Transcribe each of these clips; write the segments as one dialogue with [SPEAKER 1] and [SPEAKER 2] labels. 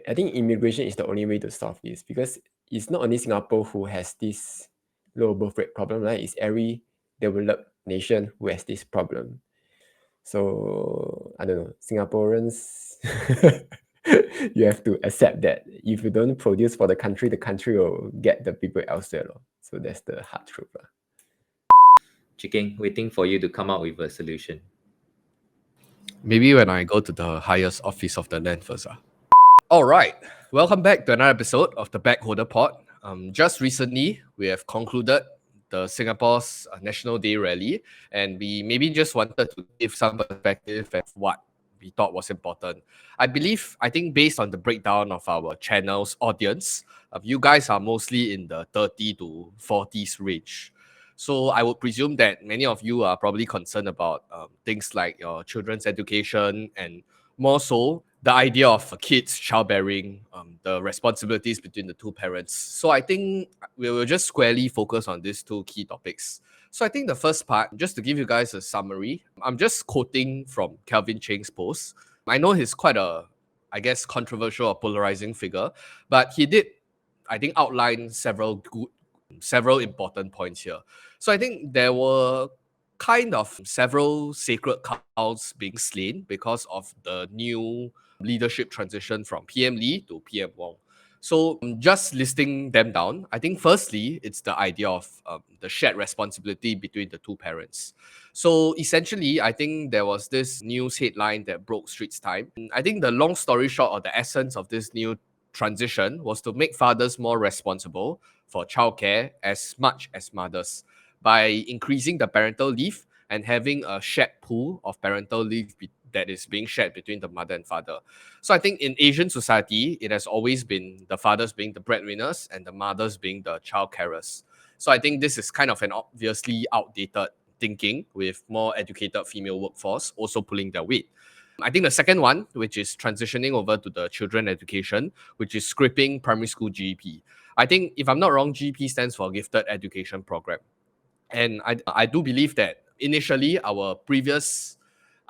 [SPEAKER 1] I think immigration is the only way to solve this, because it's not only Singapore who has this low birth rate problem, right? It's every developed nation who has this problem. So I don't know, Singaporeans, you have to accept that if you don't produce for the country will get the people elsewhere. So that's the hard truth.
[SPEAKER 2] Chicken, waiting for you to come up with a solution.
[SPEAKER 3] Maybe when I go to the highest office of the land first. All right, welcome back to another episode of the Backholder Pod. Just recently, we have concluded the Singapore's National Day rally, and we maybe just wanted to give some perspective of what we thought was important. I think based on the breakdown of our channel's audience, you guys are mostly in the 30 to 40s range. So I would presume that many of you are probably concerned about things like your children's education, and more so the idea of kids childbearing, the responsibilities between the two parents. So I think we will just squarely focus on these two key topics. So I think the first part, just to give you guys a summary, I'm just quoting from Calvin Cheng's post. I know he's quite a, I guess, controversial or polarizing figure, but he did, I think, outline several important points here. So I think there were kind of several sacred cows being slain because of the new leadership transition from PM Lee to PM Wong. So just listing them down, I think firstly, it's the idea of the shared responsibility between the two parents. So essentially, I think there was this news headline that broke Straits Times. I think the long story short, or the essence of this new transition, was to make fathers more responsible for childcare as much as mothers by increasing the parental leave and having a shared pool of parental leave that is being shared between the mother and father. So I think in Asian society, it has always been the fathers being the breadwinners and the mothers being the child carers. So I think this is kind of an obviously outdated thinking, with more educated female workforce also pulling their weight. I think the second one, which is transitioning over to the children education, which is scrapping primary school GDP. I think, if I'm not wrong, GDP stands for Gifted Education Program. And I do believe that initially our previous,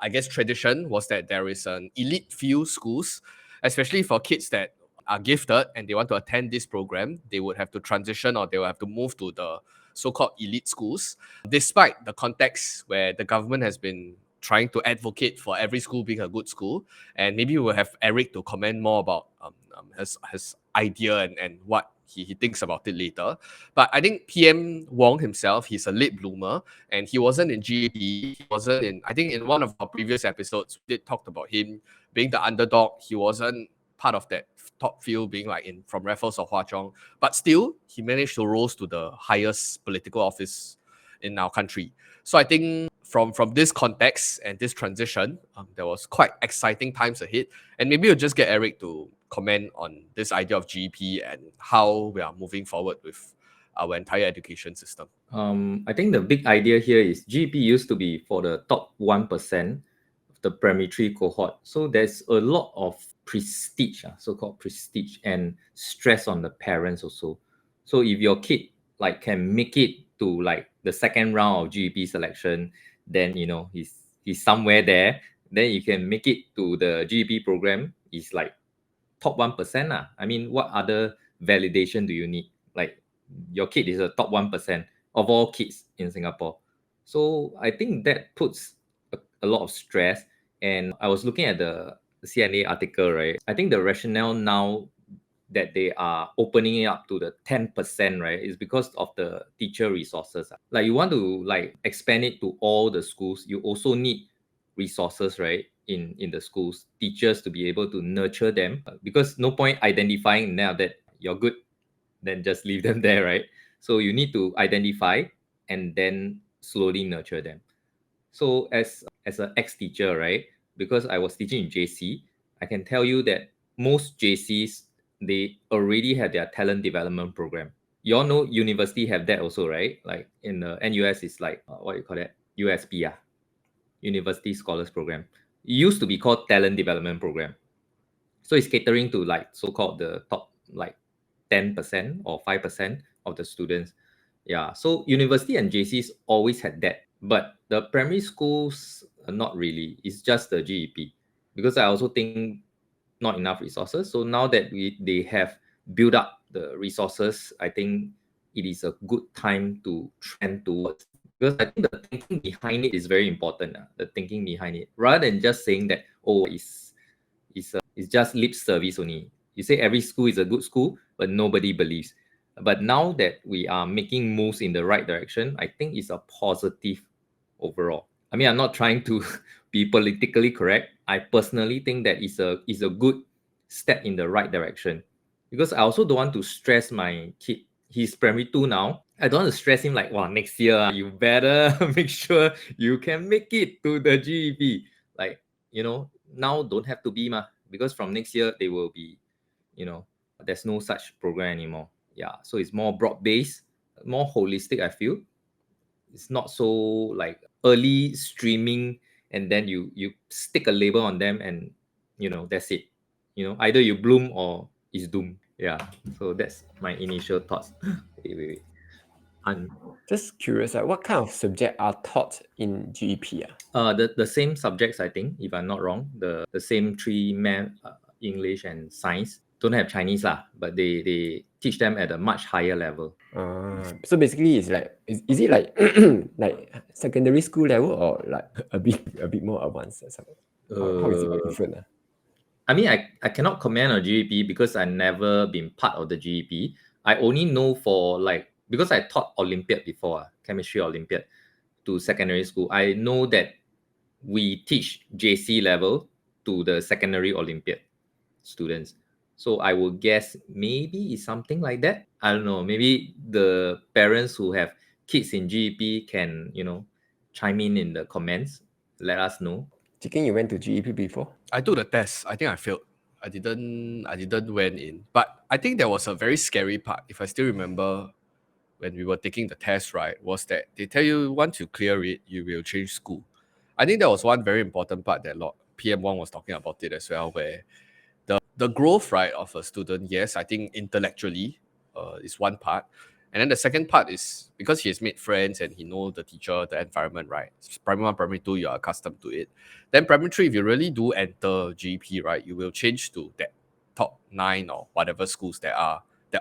[SPEAKER 3] I guess, tradition was that there is an elite few schools, especially for kids that are gifted and they want to attend this program, they would have to transition, or they will have to move to the so-called elite schools, despite the context where the government has been trying to advocate for every school being a good school. And maybe we'll have Eric to comment more about his idea and what he thinks about it later. But I think PM Wong himself, he's a late bloomer, and he wasn't in GAP. He wasn't in, I think in one of our previous episodes, we did talk about him being the underdog. He wasn't part of that top field, being like in from Raffles or Hwa Chong. But still, he managed to rise to the highest political office in our country. So I think from this context and this transition, there was quite exciting times ahead. And maybe we'll just get Eric to comment on this idea of GP and how we are moving forward with our entire education system.
[SPEAKER 2] I think the big idea here is GP used to be for the top 1% of the primary 3 cohort. So there's a lot of prestige, so-called prestige, and stress on the parents also. So if your kid like can make it to like the second round of GP selection, then he's somewhere there. Then you can make it to the GP program. Is like top 1%. I mean, what other validation do you need? Like your kid is a top 1% of all kids in Singapore. So I think that puts a lot of stress. And I was looking at the CNA article, right? I think the rationale now that they are opening it up to the 10%, right, is because of the teacher resources. Like you want to like expand it to all the schools, you also need resources, right, in the schools, teachers to be able to nurture them, because no point identifying now that you're good, then just leave them there, right? So you need to identify and then slowly nurture them. So as an ex-teacher, right, because I was teaching in JC, I can tell you that most JCs, they already have their talent development program. You all know university have that also, right? Like in the NUS, it's like what you call that, USP, University Scholars Program. It used to be called Talent Development Program. So it's catering to like so-called the top like 10% or 5% of the students. Yeah. So university and JCs always had that. But the primary schools, not really. It's just the GEP. Because I also think not enough resources. So now that they have built up the resources, I think it is a good time to trend towards, because I think the thinking behind it is very important. The thinking behind it, rather than just saying that, oh, it's just lip service only. You say every school is a good school, but nobody believes. But now that we are making moves in the right direction, I think it's a positive overall. I mean, I'm not trying to be politically correct. I personally think that is a good step in the right direction, because I also don't want to stress my kid. He's primary 2 now. I don't want to stress him like, wow, next year you better make sure you can make it to the GEP. Like, now don't have to be because from next year they will be, there's no such program anymore. Yeah, so it's more broad based, more holistic, I feel. It's not so like early streaming, and then you stick a label on them, and that's it. Either you bloom or it's doom. Yeah, so that's my initial thoughts. Wait.
[SPEAKER 1] Just curious, what kind of subject are taught in GEP?
[SPEAKER 2] The same subjects, I think, if I'm not wrong, the same three: math, English, and science. Don't have Chinese lah, but they teach them at a much higher level.
[SPEAKER 1] So basically, it's like, is it like like secondary school level, or like a bit more advanced or something? How is it different?
[SPEAKER 2] I mean, I cannot comment on GEP because I never been part of the GEP. I only know because I taught Olympiad before, chemistry Olympiad, to secondary school. I know that we teach JC level to the secondary Olympiad students. So I would guess maybe it's something like that. I don't know. Maybe the parents who have kids in GEP can, chime in the comments. Let us know.
[SPEAKER 1] Chicken, you went to GEP before?
[SPEAKER 3] I took the test. I think I failed. I didn't went in. But I think there was a very scary part. If I still remember when we were taking the test, right, was that they tell you once you clear it, you will change school. I think that was one very important part that PM Wong was talking about it as well, where the growth, right, of a student, yes, I think intellectually is one part. And then the second part is because he has made friends and he knows the teacher, the environment, right? Primary 1, primary 2, you're accustomed to it. Then primary 3, if you really do enter GP, right, you will change to that top 9 or whatever schools that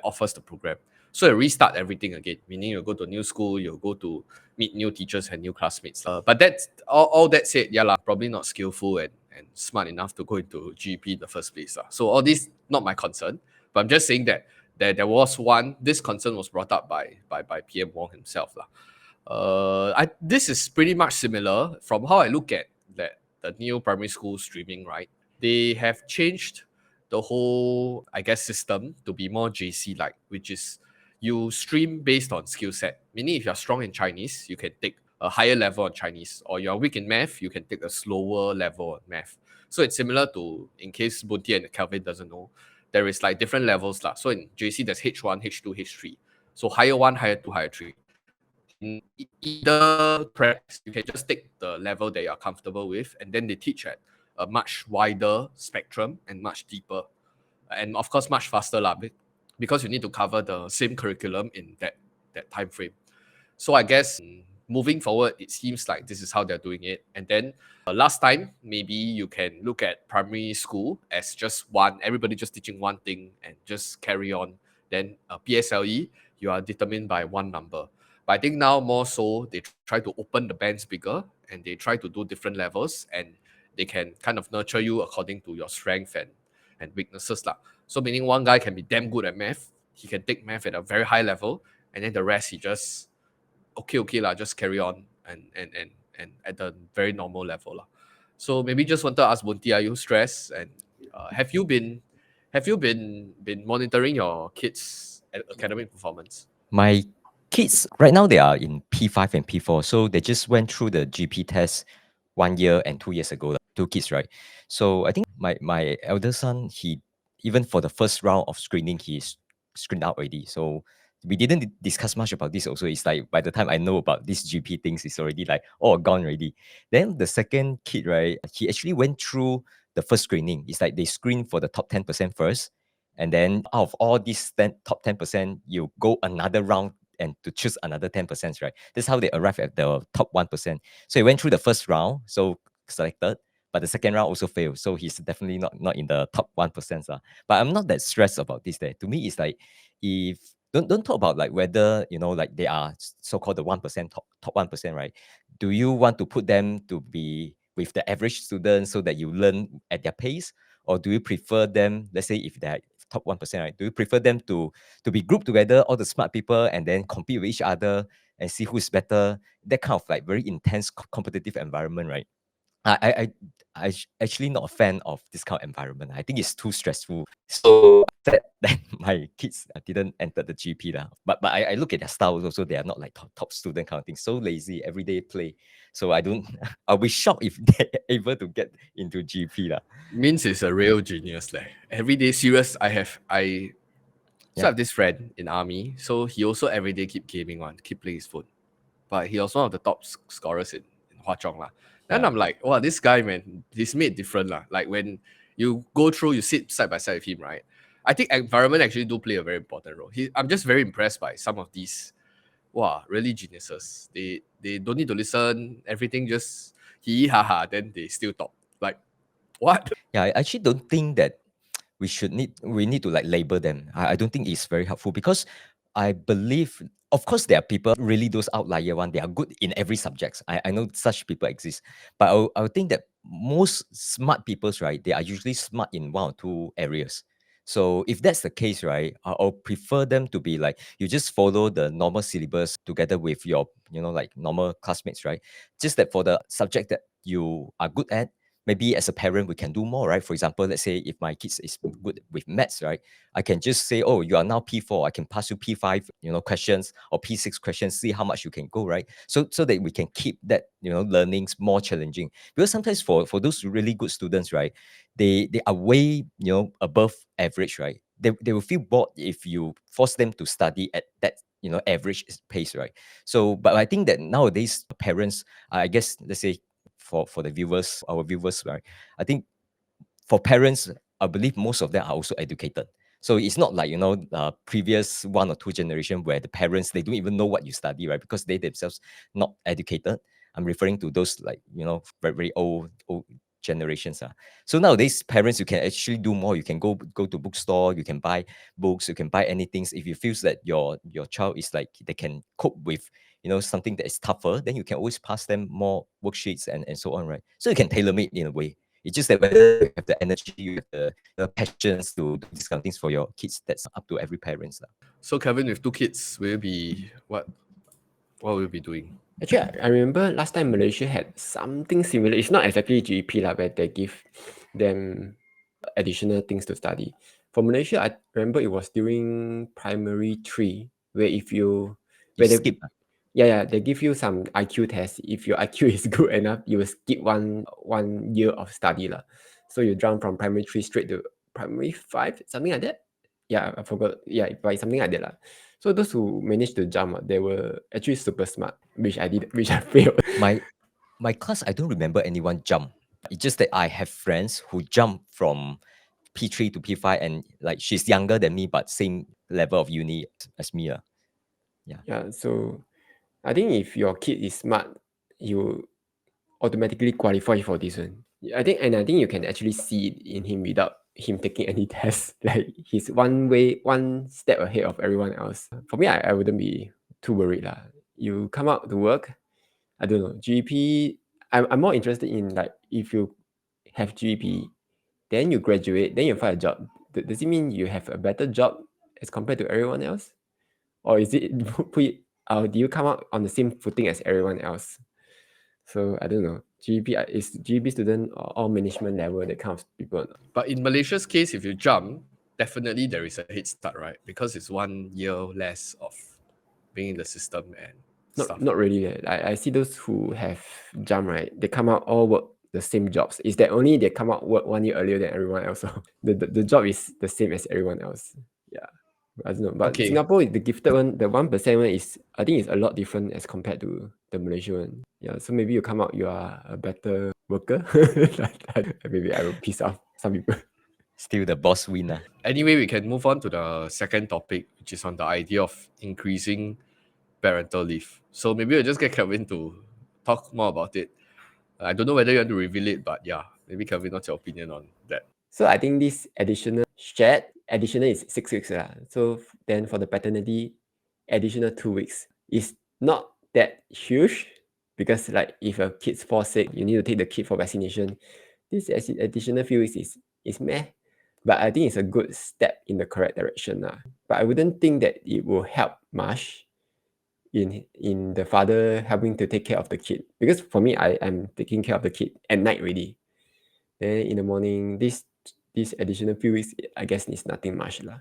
[SPEAKER 3] offers the program. So you restart everything again, meaning you go to a new school, you go to meet new teachers and new classmates. But that's all that said, yeah, probably not skillful and smart enough to go into GP in the first place. So all this, not my concern, but I'm just saying that there was this concern was brought up by PM Wong himself. This is pretty much similar from how I look at the new primary school streaming, right? They have changed the whole, I guess, system to be more JC-like, which is you stream based on skill set. Meaning if you're strong in Chinese, you can take a higher level on Chinese, or you're weak in math, you can take a slower level on math. So it's similar to, in case Bunti and Kelvin doesn't know, there is like different levels. So in JC, there's H1, H2, H3. So higher 1, higher 2, higher 3. In either practice, you can just take the level that you're comfortable with, and then they teach at a much wider spectrum and much deeper. And of course, much faster, because you need to cover the same curriculum in that time frame. So I guess moving forward, it seems like this is how they're doing it. And then last time, maybe you can look at primary school as just everybody just teaching one thing and just carry on. Then PSLE, you are determined by one number. But I think now more so, they try to open the bands bigger and they try to do different levels, and they can kind of nurture you according to your strength and weaknesses. So meaning one guy can be damn good at math, he can take math at a very high level, and then the rest he just okay just carry on and at a very normal level. So maybe just want to ask Bunti, are you stressed, and have you been monitoring your kids' academic performance?
[SPEAKER 4] My kids right now, they are in P5 and P4, so they just went through the GP test 1 year and 2 years ago. 2 kids, right? So I think my elder son, he even for the first round of screening, he's screened out already. So we didn't discuss much about this. Also, it's like by the time I know about these GP things, it's already like gone already. Then the second kid, right? He actually went through the first screening. It's like they screen for the top 10% first. And then out of all these top 10%, you go another round and to choose another 10%, right? That's how they arrive at the top 1%. So he went through the first round, so selected. but the second round also failed. So he's definitely not in the top 1%. But I'm not that stressed about this there. To me, it's like, if don't talk about like whether, like they are so-called the 1%, top 1%, right? Do you want to put them to be with the average student so that you learn at their pace? Or do you prefer them, let's say if they're top 1%, right? Do you prefer them to be grouped together, all the smart people, and then compete with each other and see who's better? That kind of like very intense competitive environment, right? I actually not a fan of this kind of environment. I think it's too stressful. So sad that my kids didn't enter the GP lah. But I look at their styles also. They are not like top student kind of thing. So lazy, everyday play. So I don't. I'll be shocked if they're able to get into GP lah.
[SPEAKER 3] Means is a real genius. Like every day serious. I
[SPEAKER 4] Yeah.
[SPEAKER 3] have this friend in army. So he also every day keep gaming on, keep playing his phone. But he was one of the top scorers in Hwa Chong lah. Then
[SPEAKER 4] Yeah.
[SPEAKER 3] I'm like, wow, this guy, man, he's made different lah. Like when you go through, you sit side by side with him, right? I think environment actually do play a very important role. I'm just very impressed by some of these, wow, really geniuses. They don't need to listen, everything just hee ha ha, then they still talk. Like, what?
[SPEAKER 4] Yeah, I actually don't think that we need to like label them. I don't think it's very helpful, because I believe, of course, there are people really those outlier one. They are good in every subject. I know such people exist, but I would think that most smart peoples, right? They are usually smart in one or two areas. So if that's the case, right, I'll prefer them to be like, you just follow the normal syllabus together with your, like normal classmates, right? Just that for the subject that you are good at, maybe as a parent we can do more, right? For example, let's say if my kids is good with maths, right, I can just say, oh, you are now P4, I can pass you P5 questions or P6 questions, see how much you can go, right? So that we can keep that learnings more challenging, because sometimes for those really good students, right, they are way above average, right? They will feel bored if you force them to study at that average pace, right? So but I think that nowadays parents, I guess, let's say for the viewers, our viewers, right? I think for parents, I believe most of them are also educated. So it's not like previous one or two generation where the parents, they don't even know what you study, right? Because they themselves not educated. I'm referring to those like very, very old generations. So nowadays parents, you can actually do more. You can go to bookstore, you can buy books, you can buy anything. If you feel that your child is like they can cope with something that is tougher, then you can always pass them more worksheets and so on, right? So you can tailor make in a way. It's just that whether you have the energy, you have the passions to do these kind of things for your kids, that's up to every parent.
[SPEAKER 3] So Kevin, with two kids, will you be what will you be doing?
[SPEAKER 1] Actually, I remember last time Malaysia had something similar. It's not exactly GEP lah, where they give them additional things to study. For Malaysia, I remember it was during primary 3, where if you
[SPEAKER 4] You
[SPEAKER 1] they,
[SPEAKER 4] skip.
[SPEAKER 1] yeah, they give you some IQ test. If your IQ is good enough, you will skip one year of study lah. So you jump from primary 3 straight to primary 5, something like that. Yeah, I forgot. Yeah, by something like that lah. So those who managed to jump, they were actually super smart, which I failed.
[SPEAKER 4] My class, I don't remember anyone jump. It's just that I have friends who jump from P3 to P5, and like she's younger than me, but same level of uni as me.
[SPEAKER 1] Yeah, so I think if your kid is smart, you automatically qualify for this one. I think you can actually see it in him without him taking any tests. Like he's one step ahead of everyone else. For me, I wouldn't be too worried lah. You come out to work, I don't know, GP. I'm more interested in like if you have GP, then you graduate, then you find a job. Does it mean you have a better job as compared to everyone else? Or is it do you come out on the same footing as everyone else? So I don't know. Is GP student or all management level that kind of people?
[SPEAKER 3] But in Malaysia's case, if you jump, definitely there is a head start, right? Because it's 1 year less of being in the system and stuff.
[SPEAKER 1] Not really. I see those who have jumped, right? They come out all work the same jobs. Is that only they come out work 1 year earlier than everyone else? So the job is the same as everyone else. Yeah. I don't know. But
[SPEAKER 3] Okay.
[SPEAKER 1] Singapore, the gifted one, the 1% one is, I think it's a lot different as compared to the Malaysia one. Yeah. So maybe you come out, you are a better worker. Maybe I will piss off some people.
[SPEAKER 4] Still the boss winner.
[SPEAKER 3] Anyway, we can move on to the second topic, which is on the idea of increasing parental leave. So maybe we'll just get Kevin to talk more about it. I don't know whether you want to reveal it, but yeah, Maybe Kelvin, what's your opinion on that?
[SPEAKER 1] So I think this additional is 6 weeks lah. So then for the paternity, additional 2 weeks is not that huge, because like if a kid's fall sick, you need to take the kid for vaccination. This additional few weeks is meh, but I think it's a good step in the correct direction lah. But I wouldn't think that it will help much in the father helping to take care of the kid, because for me, I'm taking care of the kid at night already. Then in the morning, this additional few weeks, I guess is nothing much lah.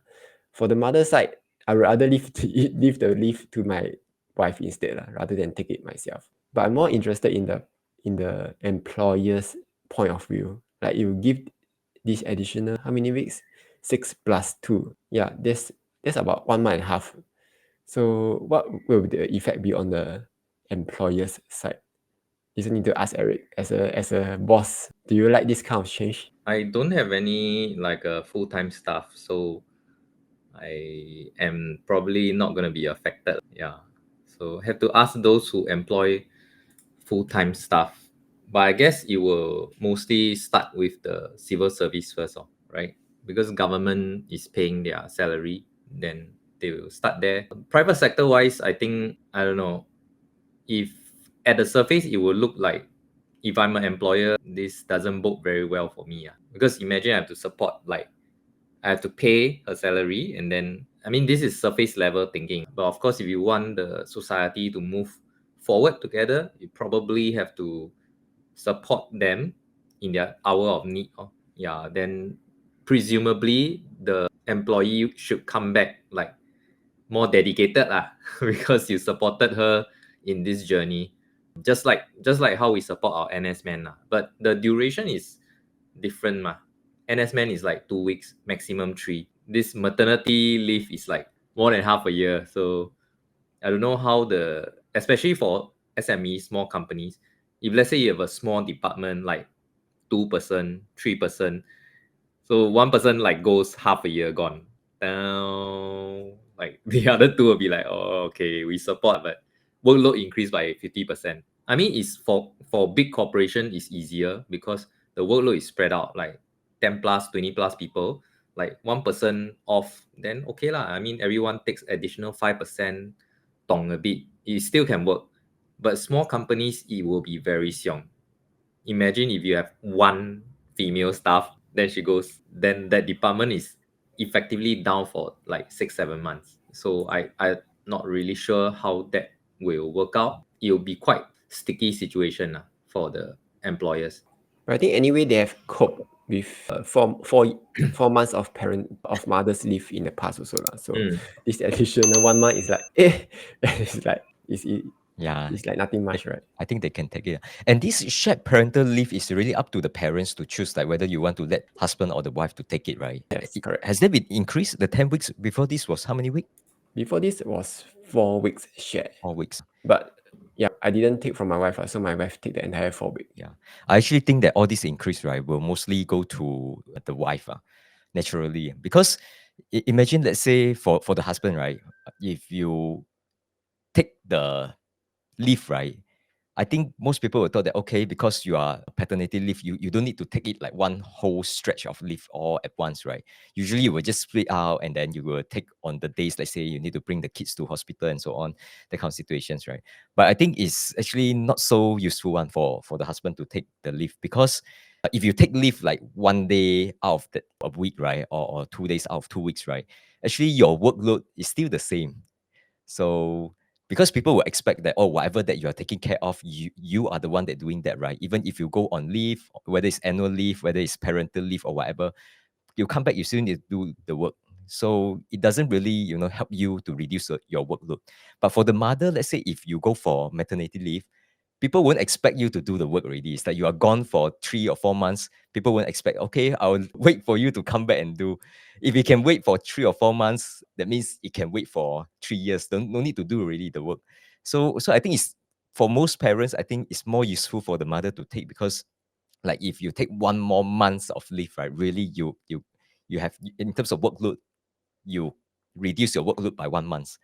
[SPEAKER 1] For the mother side, I would rather leave the leave to my wife instead lah, rather than take it myself. But I'm more interested in the employer's point of view. Like you give this additional how many weeks? 6 plus 2. Yeah, that's about 1 month and a half. So what will the effect be on the employer's side? You just need to ask Eric as a boss. Do you like this kind of change?
[SPEAKER 2] I don't have any like a full-time staff, so I am probably not going to be affected. Yeah. So have to ask those who employ full-time staff. But I guess it will mostly start with the civil service first, right? Because government is paying their salary, then they will start there. Private sector wise, I think, I don't know, if at the surface it will look like, if I'm an employer, this doesn't bode very well for me. Because imagine I have to support, like, I have to pay her salary, and then, I mean, this is surface level thinking. But of course, if you want the society to move forward together, you probably have to support them in their hour of need. Yeah, then presumably the employee should come back like more dedicated because you supported her in this journey. Just like how we support our NS men. But the duration is different. NS men is like 2 weeks, maximum 3. This maternity leave is like more than half a year. So I don't know how especially for SME, small companies, if let's say you have a small department like 2%, 3%, so one person like goes half a year gone. Like the other two will be like, oh, okay, we support, but workload increased by 50%. I mean, it's for big corporation is easier because the workload is spread out, like 10 plus, 20 plus people, like one person off, then okay lah. I mean, everyone takes additional 5%, dong a bit, it still can work. But small companies, it will be very xiong. Imagine if you have one female staff, then she goes, then that department is effectively down for like 6-7 months. So I'm not really sure how that will work out. It will be quite sticky situation for the employers.
[SPEAKER 1] But I think anyway they have coped with 4 months of mother's leave in the past also lah. So this additional 1 month is like it's like it's like nothing much, right?
[SPEAKER 4] I think they can take it. And this shared parental leave is really up to the parents to choose, like whether you want to let husband or the wife to take it, right?
[SPEAKER 1] Yes, correct.
[SPEAKER 4] Has that been increased? The 10 weeks before this was how many weeks?
[SPEAKER 1] Before this was 4 weeks shared.
[SPEAKER 4] 4 weeks.
[SPEAKER 1] But yeah, I didn't take from my wife, so my wife take the entire 4 weeks.
[SPEAKER 4] Yeah, I actually think that all this increase, right, will mostly go to the wife, naturally. Because imagine, let's say for the husband, right, if you take the leave, right, I think most people would thought that, okay, because you are paternity leave, you don't need to take it like one whole stretch of leave all at once, right? Usually you will just split out and then you will take on the days, let's say you need to bring the kids to hospital and so on, that kind of situations, right? But I think it's actually not so useful one for the husband to take the leave, because if you take leave like 1 day out of a week, right, or 2 days out of 2 weeks, right, actually your workload is still the same. So because people will expect that, oh, whatever that you are taking care of, you are the one that doing that, right? Even if you go on leave, whether it's annual leave, whether it's parental leave or whatever, you come back, you still need to do the work. So it doesn't really, help you to reduce your workload. But for the mother, let's say if you go for maternity leave, people won't expect you to do the work already. It's like you are gone for 3 or 4 months. People won't expect, okay, I'll wait for you to come back and do. If you can wait for 3 or 4 months, that means it can wait for 3 years. No need to do really the work. So I think it's, for most parents, I think it's more useful for the mother to take, because like if you take 1 more month of leave, right, really you have, in terms of workload, you reduce your workload by 1 month.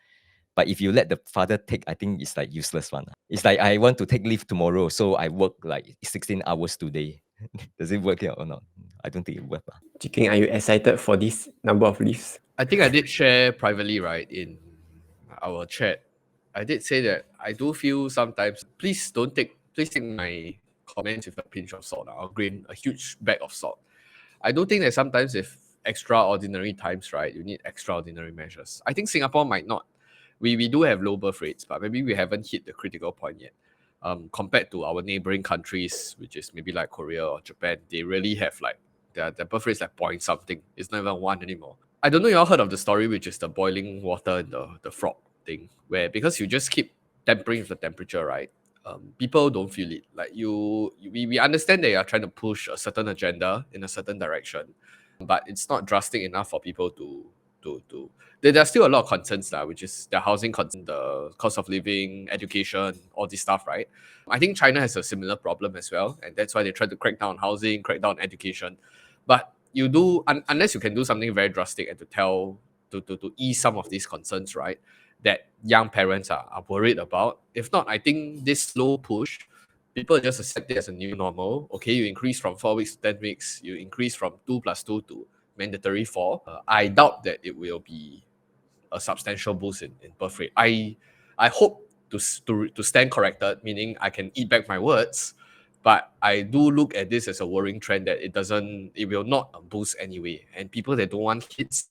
[SPEAKER 4] But if you let the father take, I think it's like useless one. It's like I want to take leave tomorrow, so I work like 16 hours today. Does it work here or not? I don't think it works.
[SPEAKER 1] Chicken, are you excited for this number of leaves?
[SPEAKER 3] I think I did share privately, right, in our chat. I did say that I do feel sometimes. Please take my comments with a pinch of salt. I'll grain a huge bag of salt. I do think that sometimes if extraordinary times, right, you need extraordinary measures. I think Singapore might not. We do have low birth rates, but maybe we haven't hit the critical point yet. Compared to our neighboring countries, which is maybe like Korea or Japan, they really have like their birth rates like point something. It's not even one anymore. I don't know y'all heard of the story, which is the boiling water and the frog thing, where because you just keep tempering with the temperature, right? People don't feel it. Like we understand they are trying to push a certain agenda in a certain direction, but it's not drastic enough for people to. There are still a lot of concerns now, which is the housing concern, the cost of living, education, all this stuff, right? I think China has a similar problem as well, and that's why they try to crack down on housing, crack down on education. But you do unless you can do something very drastic and to ease some of these concerns, right? That young parents are worried about. If not, I think this slow push, people just accept it as a new normal. Okay, you increase from 4 weeks to 10 weeks, you increase from 2+2 to mandatory 4. I doubt that it will be a substantial boost in birth rate. I hope to stand corrected, meaning I can eat back my words. But I do look at this as a worrying trend that it will not boost anyway. And people that don't want kids,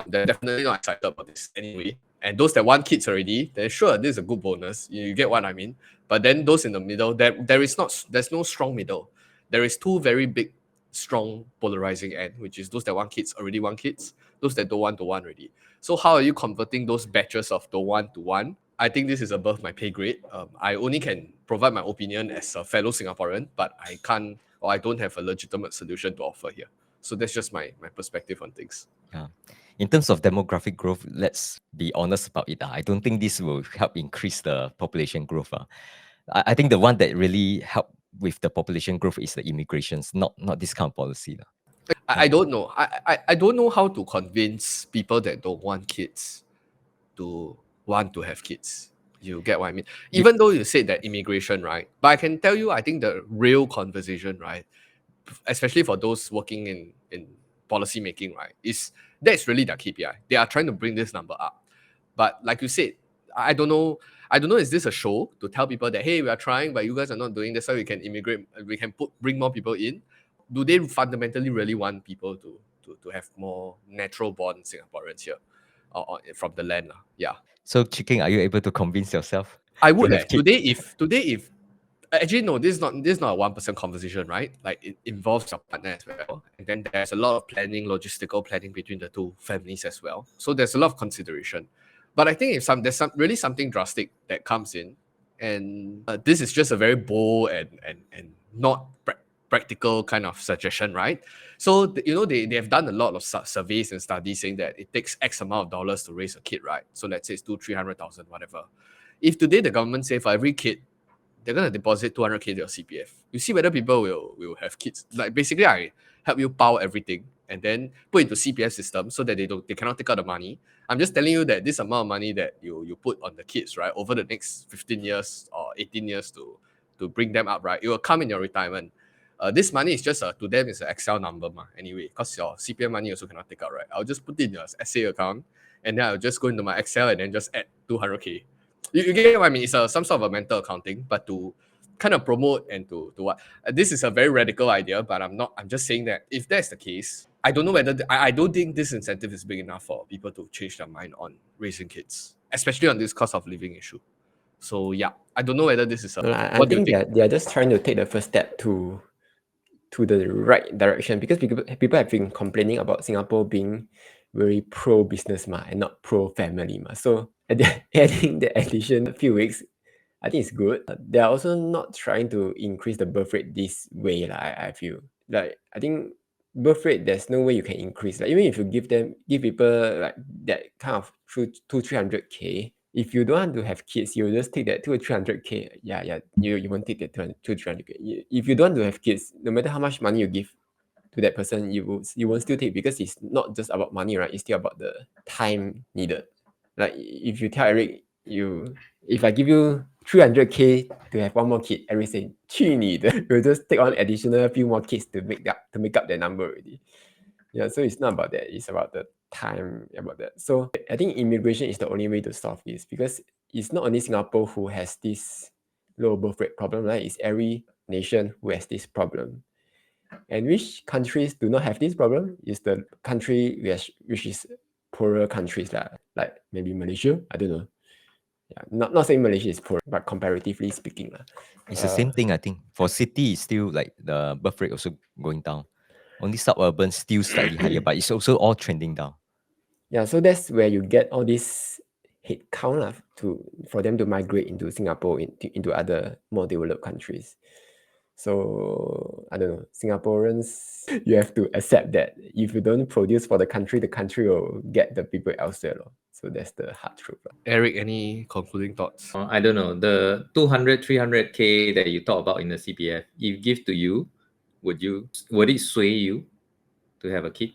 [SPEAKER 3] they're definitely not excited about this anyway. And those that want kids already, then sure, this is a good bonus. You get what I mean? But then those in the middle, there's no strong middle. There is two very big, strong polarizing end, which is those that want kids already want kids, those that don't want to want already. So how are you converting those batches of don't want to want? I think this is above my pay grade. I only can provide my opinion as a fellow Singaporean, but I can't or I don't have a legitimate solution to offer here. So that's just my perspective on things.
[SPEAKER 4] Yeah. In terms of demographic growth, let's be honest about it. I don't think this will help increase the population growth. I think the one that really help with the population growth is the immigrations, not this kind of policy.
[SPEAKER 3] I don't know. I don't know how to convince people that don't want kids to want to have kids. You get what I mean? Even though you said that immigration, right? But I can tell you, I think the real conversation, right, especially for those working in policy making, right, that's really their KPI. They are trying to bring this number up. But like you said, I don't know. I don't know. Is this a show to tell people that hey, we are trying, but you guys are not doing this, so we can immigrate, we can bring more people in? Do they fundamentally really want people to have more natural born Singaporeans here, or from the land? Yeah.
[SPEAKER 4] So, Chicken, are you able to convince yourself?
[SPEAKER 3] I would
[SPEAKER 4] have kids?
[SPEAKER 3] today if actually no, this is not a 1% conversation, right? Like it involves your partner as well, and then there's a lot of planning, logistical planning between the two families as well. So there's a lot of consideration. But I think if there's really something drastic that comes in, and this is just a very bold and not practical kind of suggestion, right? So they have done a lot of surveys and studies saying that it takes X amount of dollars to raise a kid, right? So let's say it's 200,000-300,000, whatever. If today the government say for every kid they're gonna deposit 200K to your CPF, you see whether people will have kids. Like basically, I help you power everything and then put into CPF system so that they cannot take out the money. I'm just telling you that this amount of money that you put on the kids, right, over the next 15 years or 18 years to bring them up, right, it will come in your retirement. This money is just to them is an Excel number, anyway, because your CPF money also cannot take out, right? I'll just put it in your SA account and then I'll just go into my Excel and then just add 200K. You get what I mean? It's some sort of a mental accounting, but to kind of promote and to what this is a very radical idea, but I'm just saying that if that's the case, I don't know whether I don't think this incentive is big enough for people to change their mind on raising kids, especially on this cost of living issue. So yeah, I don't know whether this is
[SPEAKER 1] I
[SPEAKER 3] what do you
[SPEAKER 1] think
[SPEAKER 3] think?
[SPEAKER 1] they are just trying to take the first step to the right direction, because people have been complaining about Singapore being very pro business and not pro family So adding the addition a few weeks, I think it's good. They are also not trying to increase the birth rate this way. I feel like I think birth rate there's no way you can increase. Like even if you give people like that kind of 200-300K, if you don't want to have kids, you just take that 200-300K. Yeah, you won't take that 200-300K. If you don't want to have kids, no matter how much money you give to that person, you won't still take, because it's not just about money, right? It's still about the time needed. Like if you tell Eric if I give you 300K to have one more kid, every say 去你的 you'll just take on additional few more kids to make up that number already. Yeah, so it's not about that, it's about the time about that. So I think immigration is the only way to solve this, because it's not only Singapore who has this low birth rate problem, right? It's every nation who has this problem. And which countries do not have this problem is the country which is poorer countries like maybe Malaysia. I don't know. Yeah, not saying Malaysia is poor, but comparatively speaking.
[SPEAKER 4] It's the same thing, I think. For city, it's still like the birth rate also going down. Only suburban still slightly higher, but it's also all trending down.
[SPEAKER 1] Yeah, so that's where you get all this head count for them to migrate into Singapore, into other more developed countries. So I don't know, Singaporeans, you have to accept that if you don't produce for the country will get the people elsewhere. So that's the hard truth.
[SPEAKER 3] Eric, any concluding thoughts?
[SPEAKER 2] I don't know, the 200, 300K that you talk about in the CPF, if give to you, would it sway you to have a kid?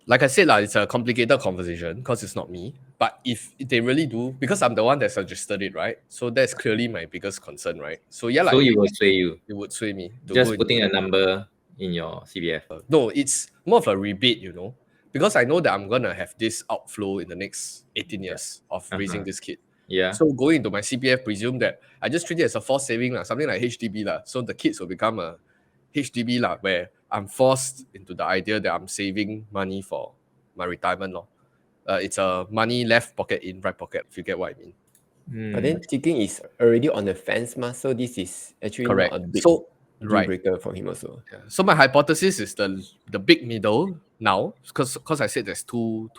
[SPEAKER 3] Like I said, it's a complicated conversation because it's not me. But if they really do, because I'm the one that suggested it, right? So that's clearly my biggest concern, right? So yeah,
[SPEAKER 2] So it will sway you,
[SPEAKER 3] it would sway me to
[SPEAKER 2] just
[SPEAKER 3] go
[SPEAKER 2] putting
[SPEAKER 3] into
[SPEAKER 2] a number in your CPF.
[SPEAKER 3] No, it's more of a rebate, because I know that I'm gonna have this outflow in the next 18 years of raising this kid.
[SPEAKER 2] Yeah.
[SPEAKER 3] So going into my CPF, presume that I just treat it as a forced saving, something like HDB. So the kids will become a HDB, where I'm forced into the idea that I'm saving money for my retirement. It's a money left pocket in right pocket, if you get what I mean.
[SPEAKER 1] But then Chicken is already on the fence, so this is actually
[SPEAKER 3] Correct.
[SPEAKER 1] not a big
[SPEAKER 3] So
[SPEAKER 1] deal breaker for him also.
[SPEAKER 3] Yeah. So my hypothesis is the big middle now, because I said there's two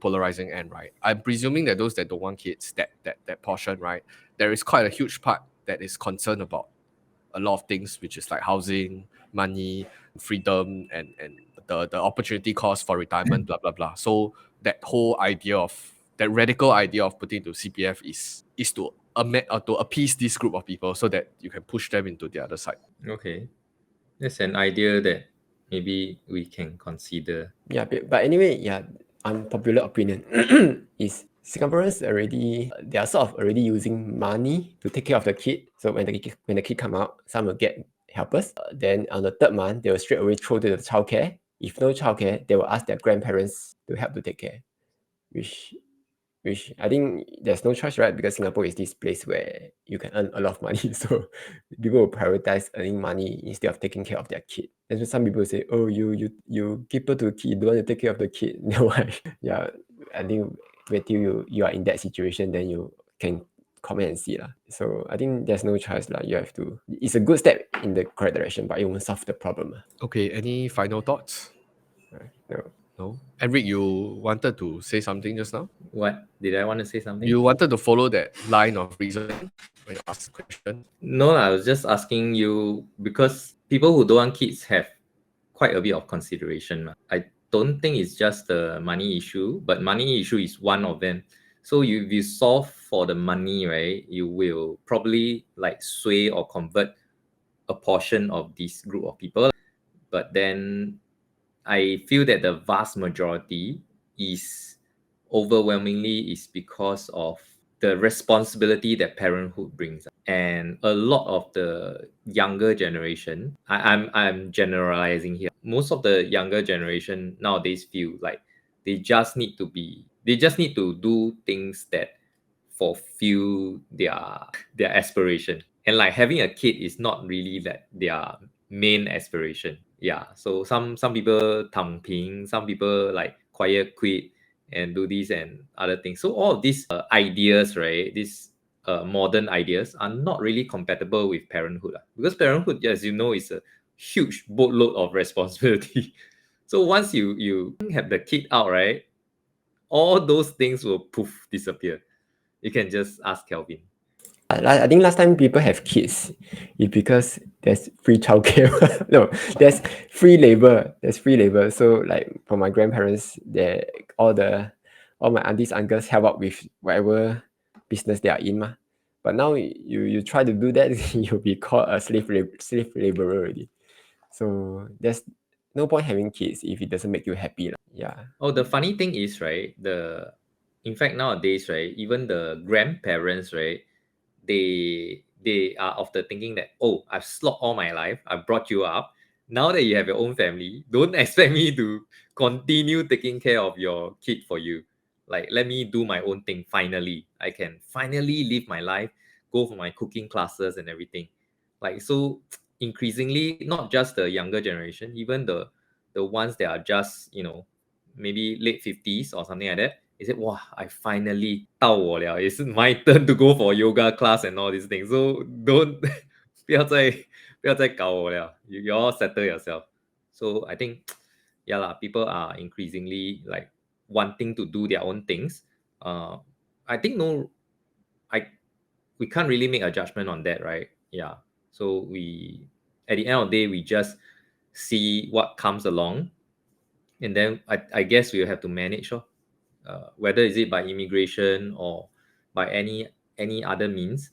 [SPEAKER 3] polarizing end, right? I'm presuming that those that don't want kids, that portion, right? There is quite a huge part that is concerned about a lot of things, which is like housing, money, freedom, and the opportunity cost for retirement, blah blah blah. So that whole idea that radical idea of putting to CPF is to appease this group of people so that you can push them into the other side.
[SPEAKER 2] Okay, that's an idea that maybe we can consider.
[SPEAKER 1] Yeah, but anyway, unpopular opinion is Singaporeans they are sort of already using money to take care of the kid. So when the kid come out, some will get helpers. Then on the third month, they will straight away throw to the childcare. If no childcare, they will ask their grandparents to help to take care, which I think there's no choice, right? Because Singapore is this place where you can earn a lot of money. So people will prioritize earning money instead of taking care of their kid. And so some people say, oh, you give birth to a kid, you don't want to take care of the kid. No, yeah, I think wait till you are in that situation, then you can comment and see. So I think there's no choice. You have to. It's a good step in the correct direction, but it won't solve the problem.
[SPEAKER 3] Okay, any final thoughts? No. Enric, you wanted to say something just now?
[SPEAKER 2] What? Did I want to say something?
[SPEAKER 3] You wanted to follow that line of reasoning when you asked the question?
[SPEAKER 2] No, I was just asking you because people who don't want kids have quite a bit of consideration. I don't think it's just the money issue, but money issue is one of them. So if you solve for the money, right, you will probably sway or convert a portion of this group of people. But then I feel that the vast majority is overwhelmingly is because of the responsibility that parenthood brings. And a lot of the younger generation, I'm generalizing here. Most of the younger generation nowadays feel like they just need to do things that fulfill their aspiration. And having a kid is not really their main aspiration. Yeah. So some people 躺平, some people quiet quit and do this and other things. So all of these ideas, right? These modern ideas are not really compatible with parenthood. Because parenthood, as you know, is a huge boatload of responsibility. So once you have the kid out, right? All those things will poof disappear. You can just ask Kelvin.
[SPEAKER 1] I think last time people have kids is because there's free childcare. No, there's free labor. So for my grandparents, all my aunties, uncles help out with whatever business they are in. But now you try to do that, you'll be called a slave laborer already. So there's no point having kids if it doesn't make you happy. Yeah.
[SPEAKER 2] Oh, the funny thing is, right, In fact, nowadays, right, even the grandparents, right, they are of the thinking that, oh, I've slogged all my life, I've brought you up. Now that you have your own family, don't expect me to continue taking care of your kid for you. Like, let me do my own thing. Finally, I can finally live my life, go for my cooking classes and everything. Like, so increasingly, not just the younger generation, even the ones that are just, maybe late 50s or something like that, he said, wow, I finally 到我了, it's my turn to go for yoga class and all these things. So don't 不要再搞我了. You all settle yourself. So I think, yeah lah, people are increasingly like wanting to do their own things. I think we can't really make a judgment on that, right? Yeah. So at the end of the day, we just see what comes along, and then I guess we'll have to manage, whether is it by immigration or by any other means,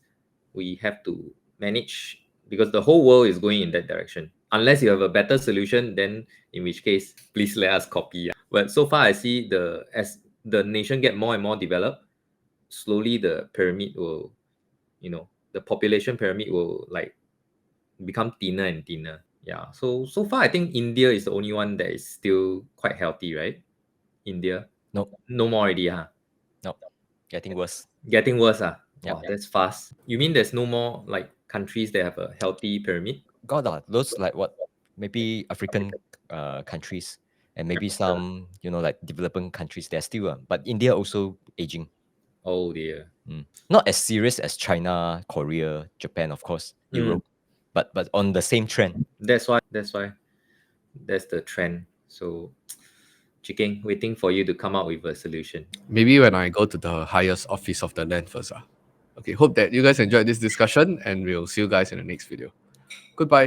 [SPEAKER 2] we have to manage, because the whole world is going in that direction. Unless you have a better solution, then in which case, please let us copy. But so far, I see as the nation get more and more developed, slowly the pyramid will, the population pyramid will like become thinner and thinner. Yeah. So far, I think India is the only one that is still quite healthy, right? India.
[SPEAKER 4] No,
[SPEAKER 2] No more already, huh?
[SPEAKER 4] no, getting worse.
[SPEAKER 2] Getting worse, huh?
[SPEAKER 4] Yeah.
[SPEAKER 2] Wow, that's fast. You mean there's no more like countries that have a healthy pyramid?
[SPEAKER 4] God, those like what? Maybe African countries and maybe some, like developing countries, they're still, but India also aging.
[SPEAKER 2] Oh dear.
[SPEAKER 4] Not as serious as China, Korea, Japan, of course, Europe, but on the same trend.
[SPEAKER 2] That's why that's the trend. So, Chicken, waiting for you to come up with a solution.
[SPEAKER 3] Maybe when I go to the highest office of the land first. Okay, hope that you guys enjoyed this discussion, and we'll see you guys in the next video. Goodbye.